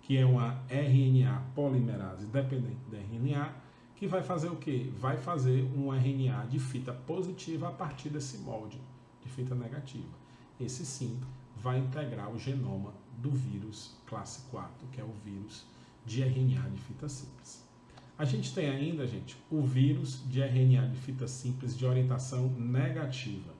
que é uma RNA polimerase dependente da RNA, que vai fazer o quê? Vai fazer um RNA de fita positiva a partir desse molde de fita negativa. Esse sim vai integrar o genoma do vírus classe 4, que é o vírus de RNA de fita simples. A gente tem ainda, gente, o vírus de RNA de fita simples de orientação negativa.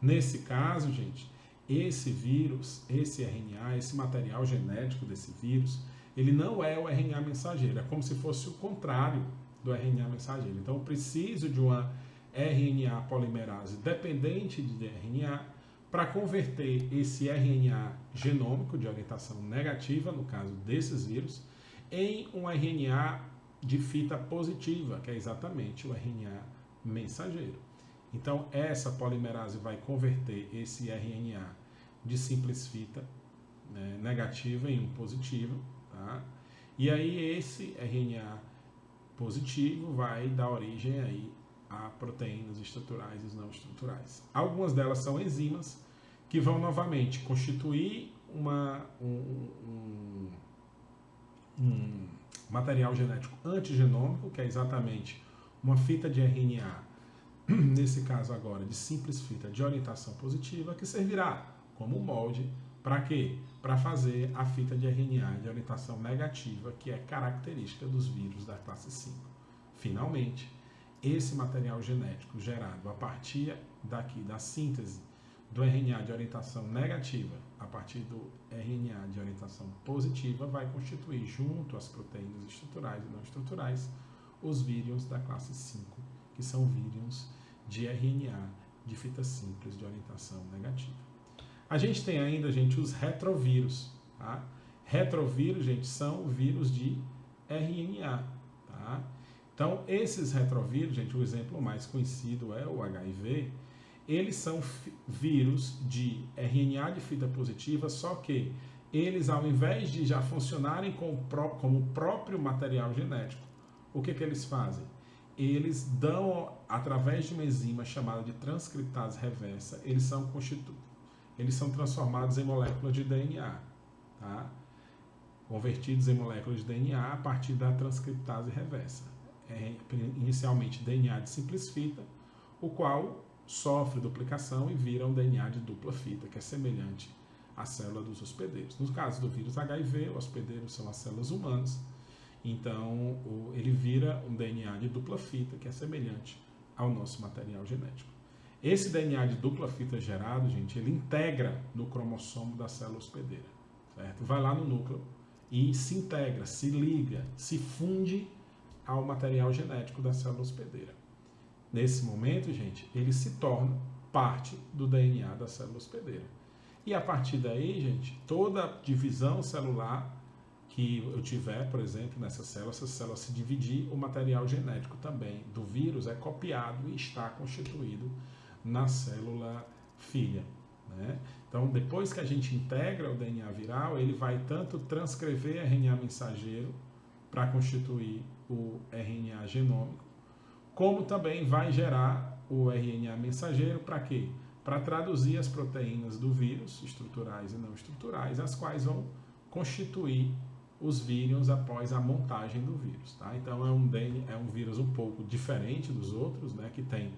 Nesse caso, gente, esse vírus, esse RNA, esse material genético desse vírus, ele não é o RNA mensageiro, é como se fosse o contrário do RNA mensageiro. Então, eu preciso de uma RNA polimerase dependente de RNA para converter esse RNA genômico de orientação negativa, no caso desses vírus, em um RNA de fita positiva, que é exatamente o RNA mensageiro. Então, essa polimerase vai converter esse RNA de simples fita negativa em um positivo, tá? E aí esse RNA positivo vai dar origem aí a proteínas estruturais e não estruturais. Algumas delas são enzimas que vão novamente constituir um material genético antigenômico, que é exatamente uma fita de RNA, nesse caso agora de simples fita de orientação positiva, que servirá como molde para quê? Para fazer a fita de RNA de orientação negativa, que é característica dos vírus da classe 5. Finalmente, esse material genético gerado a partir daqui da síntese do RNA de orientação negativa a partir do RNA de orientação positiva vai constituir, junto às proteínas estruturais e não estruturais, os vírions da classe 5, que são vírions de RNA de fita simples de orientação negativa. A gente tem ainda, gente, os retrovírus. Tá? Retrovírus, gente, são vírus de RNA. Tá? Então, esses retrovírus, gente, o exemplo mais conhecido é o HIV. Eles são vírus de RNA de fita positiva, só que eles, ao invés de já funcionarem como o próprio material genético, o que eles fazem? Eles dão, através de uma enzima chamada de transcriptase reversa, eles são transformados em moléculas de DNA, tá? Convertidos em moléculas de DNA a partir da transcriptase reversa. Inicialmente DNA de simples fita, o qual sofre duplicação e vira um DNA de dupla fita, que é semelhante à célula dos hospedeiros. No caso do vírus HIV, os hospedeiros são as células humanas, então ele vira um DNA de dupla fita, que é semelhante ao nosso material genético. Esse DNA de dupla fita gerado, gente, ele integra no cromossomo da célula hospedeira, certo? Vai lá no núcleo e se integra, se liga, se funde ao material genético da célula hospedeira. Nesse momento, gente, ele se torna parte do DNA da célula hospedeira. E a partir daí, gente, toda divisão celular que eu tiver, por exemplo, nessa célula, essa célula se dividir, o material genético também do vírus é copiado e está constituído na célula filha. Né? Então, depois que a gente integra o DNA viral, ele vai tanto transcrever RNA mensageiro para constituir o RNA genômico, como também vai gerar o RNA mensageiro para quê? Para traduzir as proteínas do vírus, estruturais e não estruturais, as quais vão constituir os vírions após a montagem do vírus. Tá? Então é um vírus um pouco diferente dos outros, né, que tem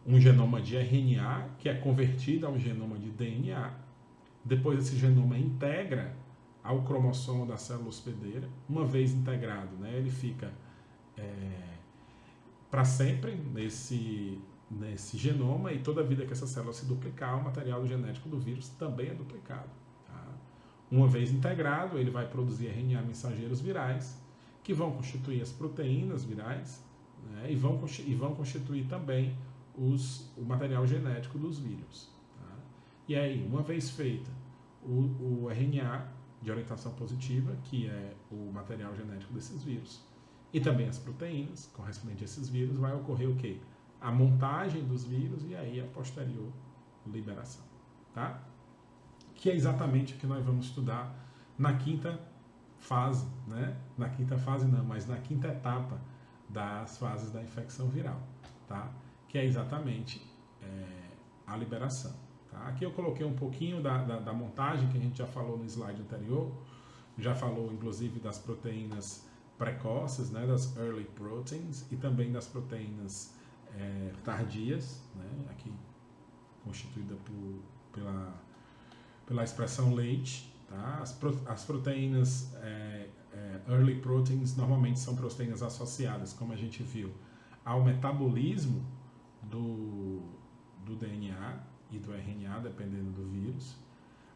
um genoma de RNA que é convertido a um genoma de DNA. Depois esse genoma integra ao cromossomo da célula hospedeira. Uma vez integrado, né, ele fica para sempre nesse genoma, e toda vida que essa célula se duplicar, o material genético do vírus também é duplicado. Tá? Uma vez integrado, ele vai produzir RNA mensageiros virais, que vão constituir as proteínas virais, né, e vão constituir também o material genético dos vírus. Tá? E aí, uma vez feita o RNA de orientação positiva, que é o material genético desses vírus, e também as proteínas correspondentes a esses vírus, vai ocorrer o quê? A montagem dos vírus e aí a posterior liberação. Tá? Que é exatamente o que nós vamos estudar na quinta fase, né? Na quinta fase não, mas na quinta etapa das fases da infecção viral, tá? Que é exatamente a liberação. Tá? Aqui eu coloquei um pouquinho da montagem que a gente já falou no slide anterior, já falou inclusive das proteínas precoces, né, das early proteins, e também das proteínas tardias, né, aqui constituída pela expressão leite. Tá? As proteínas early proteins normalmente são proteínas associadas, como a gente viu, ao metabolismo do DNA e do RNA, dependendo do vírus.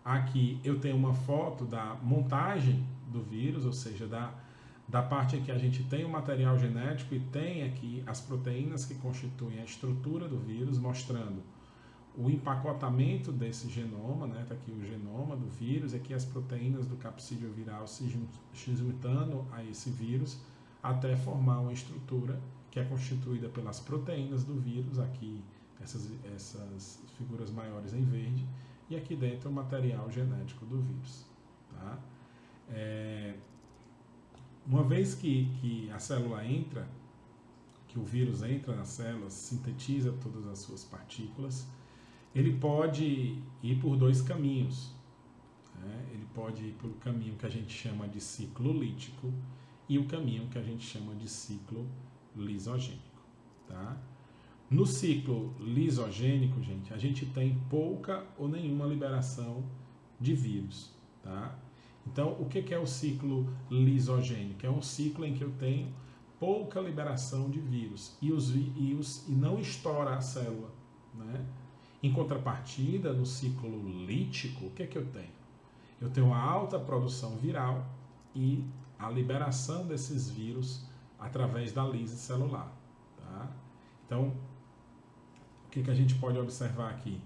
Aqui eu tenho uma foto da montagem do vírus, ou seja, da parte em que a gente tem o material genético e tem aqui as proteínas que constituem a estrutura do vírus, mostrando o empacotamento desse genoma, né? Tá aqui o genoma do vírus, aqui as proteínas do capsídeo viral se juntando a esse vírus até formar uma estrutura que é constituída pelas proteínas do vírus, aqui essas figuras maiores em verde, e aqui dentro o material genético do vírus. Tá? Uma vez que a célula entra, que o vírus entra na célula, sintetiza todas as suas partículas, ele pode ir por dois caminhos. Né? Ele pode ir pelo caminho que a gente chama de ciclo lítico e o caminho que a gente chama de ciclo lisogênico. Tá? No ciclo lisogênico, gente, a gente tem pouca ou nenhuma liberação de vírus. Tá? Então, o que é o ciclo lisogênico? É um ciclo em que eu tenho pouca liberação de vírus e não estoura a célula. Né? Em contrapartida, no ciclo lítico, o que eu tenho? Eu tenho uma alta produção viral e a liberação desses vírus através da lise celular. Tá? Então, o que a gente pode observar aqui?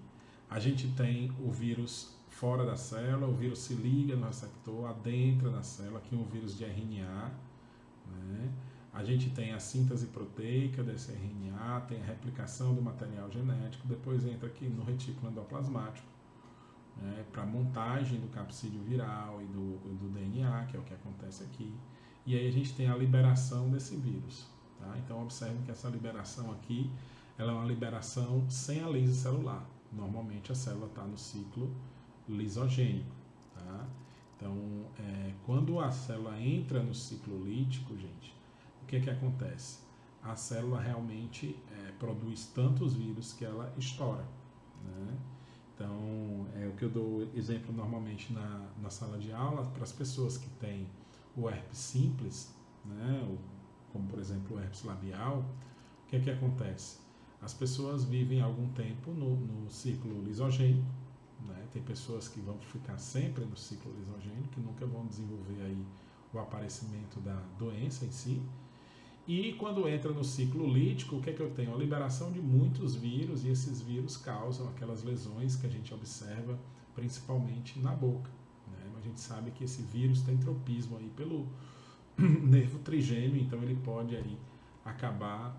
A gente tem o vírus fora da célula, o vírus se liga no receptor, adentra na célula, aqui um vírus de RNA. Né? A gente tem a síntese proteica desse RNA, tem a replicação do material genético, depois entra aqui no retículo endoplasmático, né, para montagem do capsídeo viral e do DNA, que é o que acontece aqui. E aí a gente tem a liberação desse vírus. Tá? Então observe que essa liberação aqui ela é uma liberação sem a lise celular. Normalmente a célula está no ciclo lisogênico. Tá? Então, quando a célula entra no ciclo lítico, gente, o que acontece? A célula realmente produz tantos vírus que ela estoura. Né? Então, é o que eu dou exemplo normalmente na sala de aula para as pessoas que têm o herpes simples, né? Como por exemplo o herpes labial. O que acontece? As pessoas vivem algum tempo no ciclo lisogênico. Né? Tem pessoas que vão ficar sempre no ciclo lisogênico, que nunca vão desenvolver aí o aparecimento da doença em si. E quando entra no ciclo lítico, o que eu tenho? A liberação de muitos vírus, e esses vírus causam aquelas lesões que a gente observa principalmente na boca. Né? A gente sabe que esse vírus tem tropismo aí pelo nervo trigêmeo, então ele pode aí acabar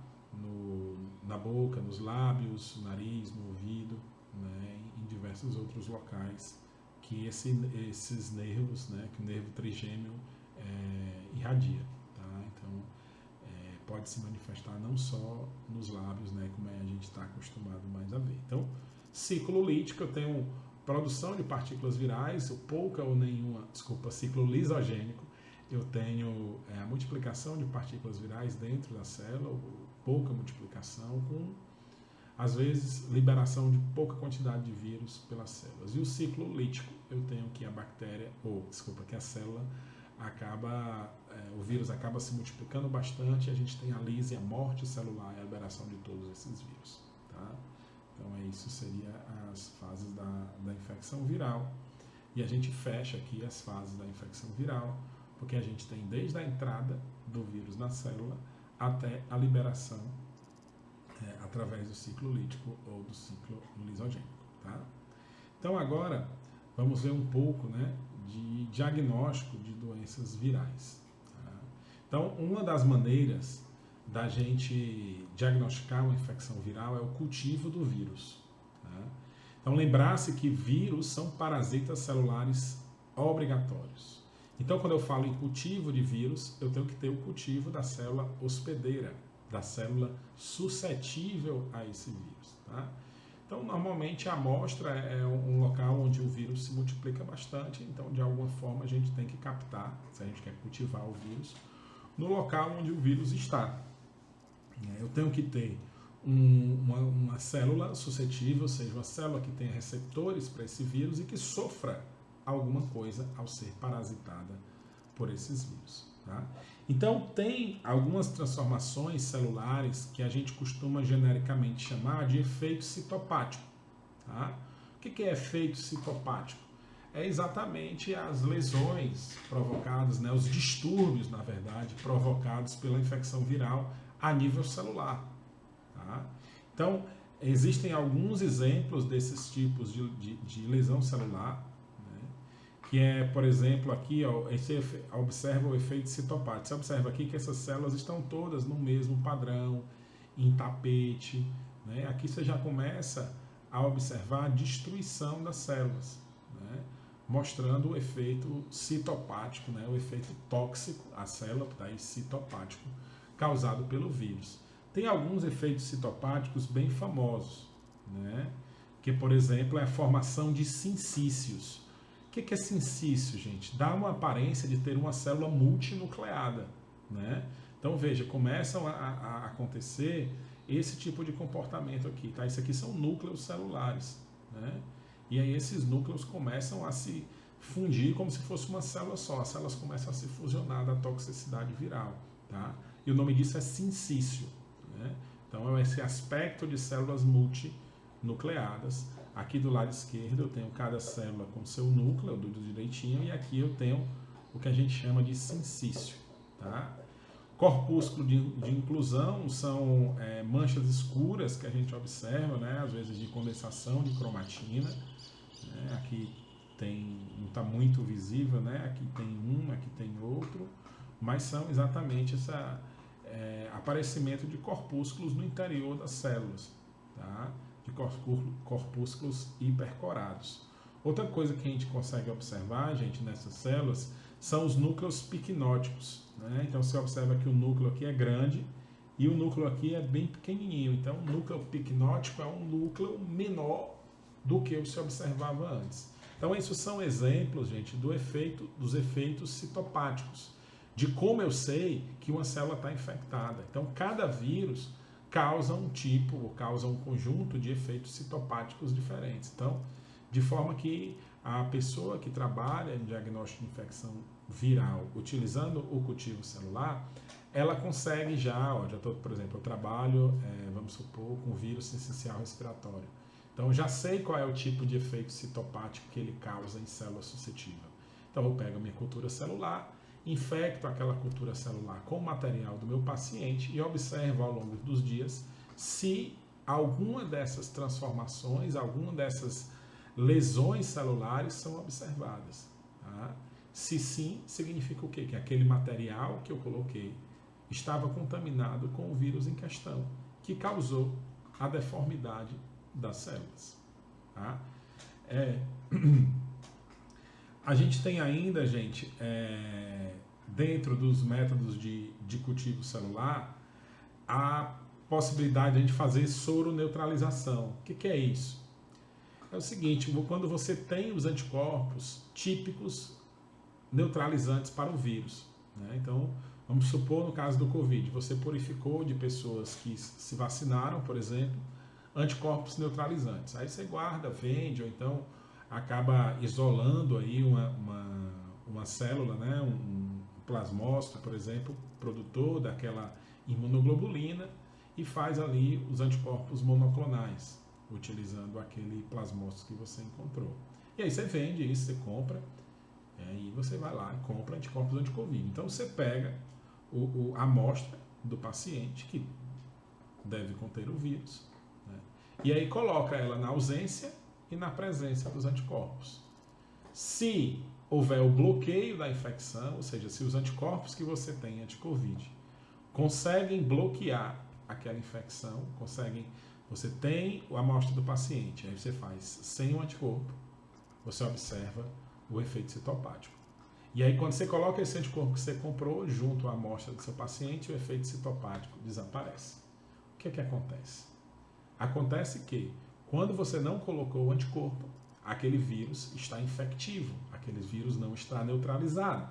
na boca, nos lábios, no nariz, no ouvido, né? Em diversos outros locais que esses nervos, né? Que o nervo trigêmeo irradia. Tá? Então, pode se manifestar não só nos lábios, né, como a gente está acostumado mais a ver. Então, ciclo lítico, eu tenho produção de partículas virais, pouca ou nenhuma, ciclo lisogênico, eu tenho a multiplicação de partículas virais dentro da célula, pouca multiplicação, com, às vezes, liberação de pouca quantidade de vírus pelas células. E o ciclo lítico, eu tenho que que a célula o vírus acaba se multiplicando bastante, a gente tem a lise, a morte celular e a liberação de todos esses vírus. Tá? Então, isso seria as fases da infecção viral. E a gente fecha aqui as fases da infecção viral, porque a gente tem desde a entrada do vírus na célula até a liberação através do ciclo lítico ou do ciclo lisogênico. Tá? Então, agora, vamos ver um pouco, né, de diagnóstico de doenças virais. Tá? Então, uma das maneiras da gente diagnosticar uma infecção viral é o cultivo do vírus. Tá? Então, lembrar-se que vírus são parasitas celulares obrigatórios. Então, quando eu falo em cultivo de vírus, eu tenho que ter o cultivo da célula hospedeira, da célula suscetível a esse vírus. Tá? Então, normalmente, a amostra é um local onde o vírus se multiplica multiplica bastante, então de alguma forma a gente tem que captar, se a gente quer cultivar o vírus, no local onde o vírus está. Eu tenho que ter uma célula suscetível, ou seja, uma célula que tenha receptores para esse vírus e que sofra alguma coisa ao ser parasitada por esses vírus. Tá? Então, tem algumas transformações celulares que a gente costuma genericamente chamar de efeito citopático. Tá? O que é efeito citopático? É exatamente as lesões provocadas, né, os distúrbios, na verdade, provocados pela infecção viral a nível celular. Tá? Então, existem alguns exemplos desses tipos de lesão celular, né, que é, por exemplo, aqui, ó, observa o efeito citopático. Você observa aqui que essas células estão todas no mesmo padrão, em tapete. Né? Aqui você já começa a observar a destruição das células, né? Mostrando o efeito citopático, né? O efeito tóxico, a célula, daí citopático, causado pelo vírus. Tem alguns efeitos citopáticos bem famosos, né? Que, por exemplo, é a formação de sincícios. O que é sincício, gente? Dá uma aparência de ter uma célula multinucleada, né? Então, veja, começam a acontecer esse tipo de comportamento aqui, tá? Isso aqui são núcleos celulares, né? E aí esses núcleos começam a se fundir como se fosse uma célula só. As células começam a se fusionar da toxicidade viral, tá? E o nome disso é sincício, né? Então é esse aspecto de células multinucleadas. Aqui do lado esquerdo eu tenho cada célula com seu núcleo, do direitinho, e aqui eu tenho o que a gente chama de sincício, tá? Corpúsculo de inclusão são manchas escuras que a gente observa, né, às vezes de condensação de cromatina. Né, aqui não está muito visível, né, aqui tem um, aqui tem outro, mas são exatamente esse aparecimento de corpúsculos no interior das células, tá, de corpúsculos hipercorados. Outra coisa que a gente consegue observar, gente, nessas células, são os núcleos picnóticos. Né? Então você observa que o núcleo aqui é grande e o núcleo aqui é bem pequenininho. Então o núcleo picnótico é um núcleo menor do que o que se observava antes. Então esses são exemplos, gente, dos efeitos citopáticos, de como eu sei que uma célula está infectada. Então cada vírus causa um tipo ou causa um conjunto de efeitos citopáticos diferentes. Então, de forma que a pessoa que trabalha em diagnóstico de infecção viral utilizando o cultivo celular, ela consegue por exemplo, eu trabalho, vamos supor, com vírus sincicial respiratório. Então, eu já sei qual é o tipo de efeito citopático que ele causa em célula suscetível. Então, eu pego a minha cultura celular, infecto aquela cultura celular com o material do meu paciente e observo ao longo dos dias se alguma dessas transformações, alguma dessas lesões celulares são observadas. Tá? Se sim, significa o quê? Que aquele material que eu coloquei estava contaminado com o vírus em questão, que causou a deformidade das células. Tá? A gente tem ainda, gente, dentro dos métodos de cultivo celular, a possibilidade de a gente fazer soroneutralização. O que é isso? É o seguinte, quando você tem os anticorpos típicos neutralizantes para o vírus, né? Então, vamos supor no caso do Covid, você purificou de pessoas que se vacinaram, por exemplo, anticorpos neutralizantes. Aí você guarda, vende, ou então acaba isolando aí uma célula, né? Um plasmócito, por exemplo, produtor daquela imunoglobulina e faz ali os anticorpos monoclonais, utilizando aquele plasmócito que você encontrou. E aí você vende isso, você compra, e aí você vai lá e compra anticorpos anti-Covid. Então você pega a amostra do paciente, que deve conter o vírus, né? E aí coloca ela na ausência e na presença dos anticorpos. Se houver o bloqueio da infecção, ou seja, se os anticorpos que você tem anti-Covid conseguem bloquear aquela infecção, você tem a amostra do paciente, aí você faz sem o anticorpo, você observa o efeito citopático. E aí quando você coloca esse anticorpo que você comprou junto à amostra do seu paciente, o efeito citopático desaparece. O que acontece? Acontece que quando você não colocou o anticorpo, aquele vírus está infectivo, aquele vírus não está neutralizado.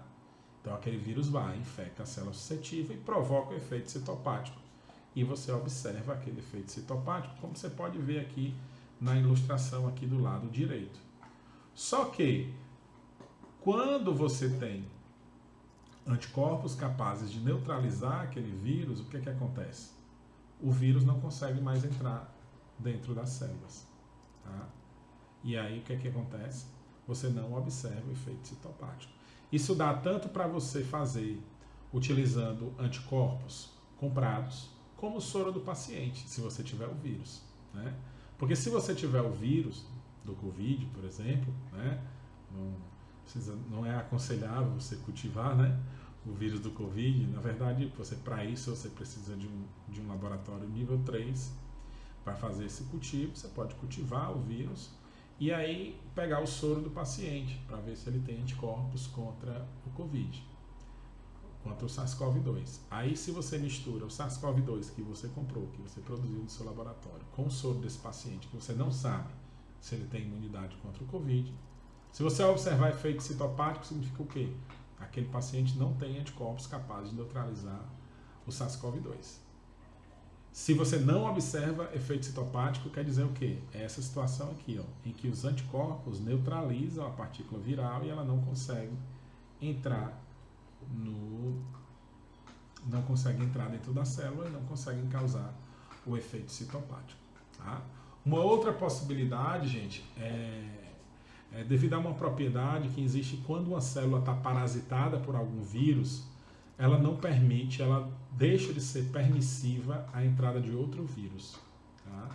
Então aquele vírus vai, infecta a célula suscetível e provoca o efeito citopático. E você observa aquele efeito citopático, como você pode ver aqui na ilustração aqui do lado direito. Só que, quando você tem anticorpos capazes de neutralizar aquele vírus, o que acontece? O vírus não consegue mais entrar dentro das células. Tá? E aí, o que acontece? Você não observa o efeito citopático. Isso dá tanto para você fazer utilizando anticorpos comprados, como o soro do paciente, se você tiver o vírus. Né? Porque se você tiver o vírus do Covid, por exemplo, né, não é aconselhável você cultivar, né, o vírus do Covid. Na verdade, para isso você precisa de um laboratório nível 3 para fazer esse cultivo. Você pode cultivar o vírus e aí pegar o soro do paciente para ver se ele tem anticorpos contra o Covid, contra o SARS-CoV-2. Aí, se você mistura o SARS-CoV-2 que você comprou, que você produziu no seu laboratório, com o soro desse paciente, que você não sabe se ele tem imunidade contra o Covid, se você observar efeito citopático, significa o quê? Aquele paciente não tem anticorpos capazes de neutralizar o SARS-CoV-2. Se você não observa efeito citopático, quer dizer o quê? É essa situação aqui, ó, em que os anticorpos neutralizam a partícula viral e ela não consegue entrar dentro da célula e não conseguem causar o efeito citopático. Tá? Uma outra possibilidade, gente, é devido a uma propriedade que existe quando uma célula está parasitada por algum vírus, ela não permite, ela deixa de ser permissiva à entrada de outro vírus. Tá?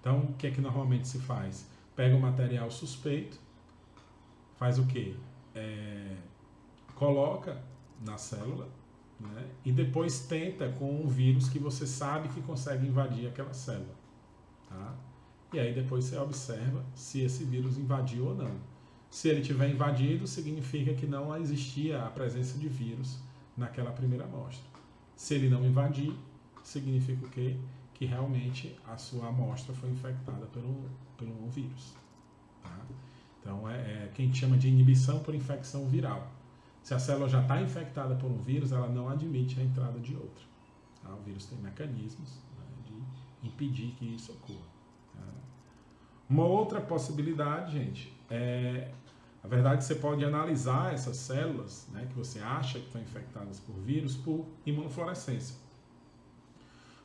Então, o que é que normalmente se faz? Pega um material suspeito, faz o quê? Coloca na célula, né, e depois tenta com um vírus que você sabe que consegue invadir aquela célula. Tá? E aí depois você observa se esse vírus invadiu ou não. Se ele tiver invadido, significa que não existia a presença de vírus naquela primeira amostra. Se ele não invadir, significa o quê? Que realmente a sua amostra foi infectada pelo vírus. Tá? Então é que a gente chama de inibição por infecção viral. Se a célula já está infectada por um vírus, ela não admite a entrada de outro. Tá? O vírus tem mecanismos, né, de impedir que isso ocorra. Tá? Uma outra possibilidade, gente, na verdade, você pode analisar essas células, né, que você acha que estão infectadas por vírus por imunofluorescência.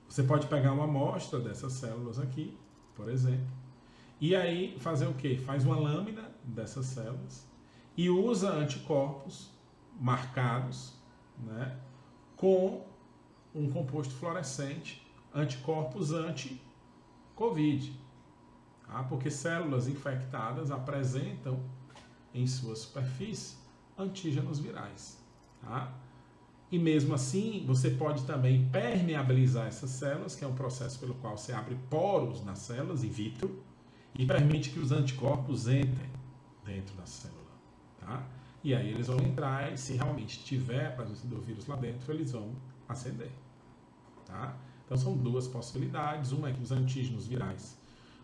Você pode pegar uma amostra dessas células aqui, por exemplo, e aí fazer o quê? Faz uma lâmina dessas células e usa anticorpos marcados, né, com um composto fluorescente, anticorpos anti-Covid. Tá? Porque células infectadas apresentam em sua superfície antígenos virais. Tá? E mesmo assim, você pode também permeabilizar essas células, que é um processo pelo qual você abre poros nas células in vitro e permite que os anticorpos entrem dentro da célula. Tá? E aí eles vão entrar e se realmente tiver a presença do vírus lá dentro, eles vão acender. Tá? Então são duas possibilidades. Uma é que os antígenos virais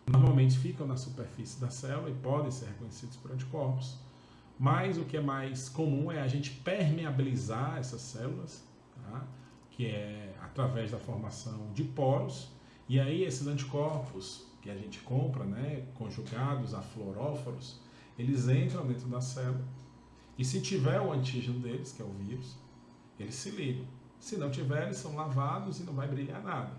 normalmente ficam na superfície da célula e podem ser reconhecidos por anticorpos. Mas o que é mais comum é a gente permeabilizar essas células, tá? Que é através da formação de poros. E aí esses anticorpos que a gente compra, né, conjugados a fluoróforos, eles entram dentro da célula. E se tiver o antígeno deles, que é o vírus, eles se ligam. Se não tiver, eles são lavados e não vai brilhar nada.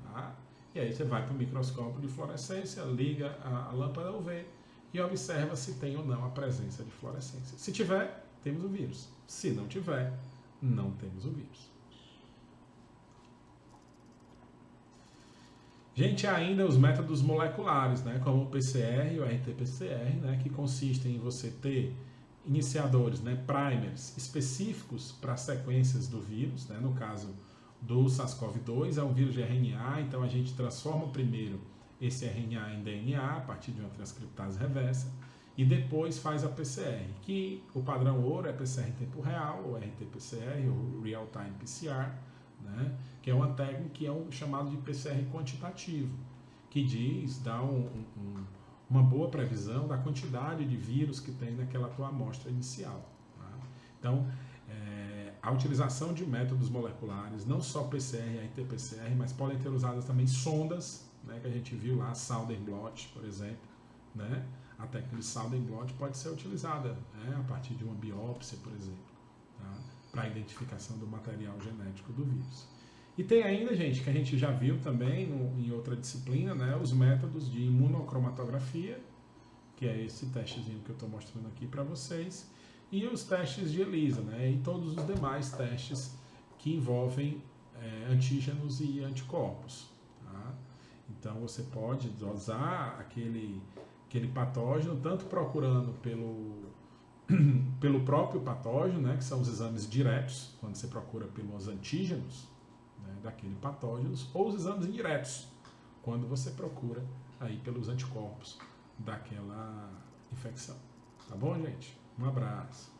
Tá? E aí você vai para o microscópio de fluorescência, liga a lâmpada UV e observa se tem ou não a presença de fluorescência. Se tiver, temos o vírus. Se não tiver, não temos o vírus. Gente, ainda os métodos moleculares, né, como o PCR e o RT-PCR, né, que consistem em você ter iniciadores, né, primers específicos para sequências do vírus, né, no caso do SARS-CoV-2 é um vírus de RNA, então a gente transforma primeiro esse RNA em DNA a partir de uma transcriptase reversa e depois faz a PCR, que o padrão ouro é PCR em tempo real, ou RT-PCR, ou Real Time PCR, né, que é uma técnica que é chamado de PCR quantitativo, que dá uma boa previsão da quantidade de vírus que tem naquela tua amostra inicial. Tá? Então, a utilização de métodos moleculares, não só PCR e RT-PCR, mas podem ter usadas também sondas, né, que a gente viu lá, Southern Blot, por exemplo. Né? A técnica de Southern Blot pode ser utilizada, né, a partir de uma biópsia, por exemplo, tá? Para a identificação do material genético do vírus. E tem ainda, gente, que a gente já viu também em outra disciplina, né, os métodos de imunocromatografia, que é esse testezinho que eu estou mostrando aqui para vocês, e os testes de ELISA, né, e todos os demais testes que envolvem antígenos e anticorpos. Tá? Então você pode dosar aquele patógeno, tanto procurando pelo próprio patógeno, né, que são os exames diretos, quando você procura pelos antígenos, né, daquele patógeno, ou os exames indiretos, quando você procura aí pelos anticorpos daquela infecção. Tá bom, gente? Um abraço.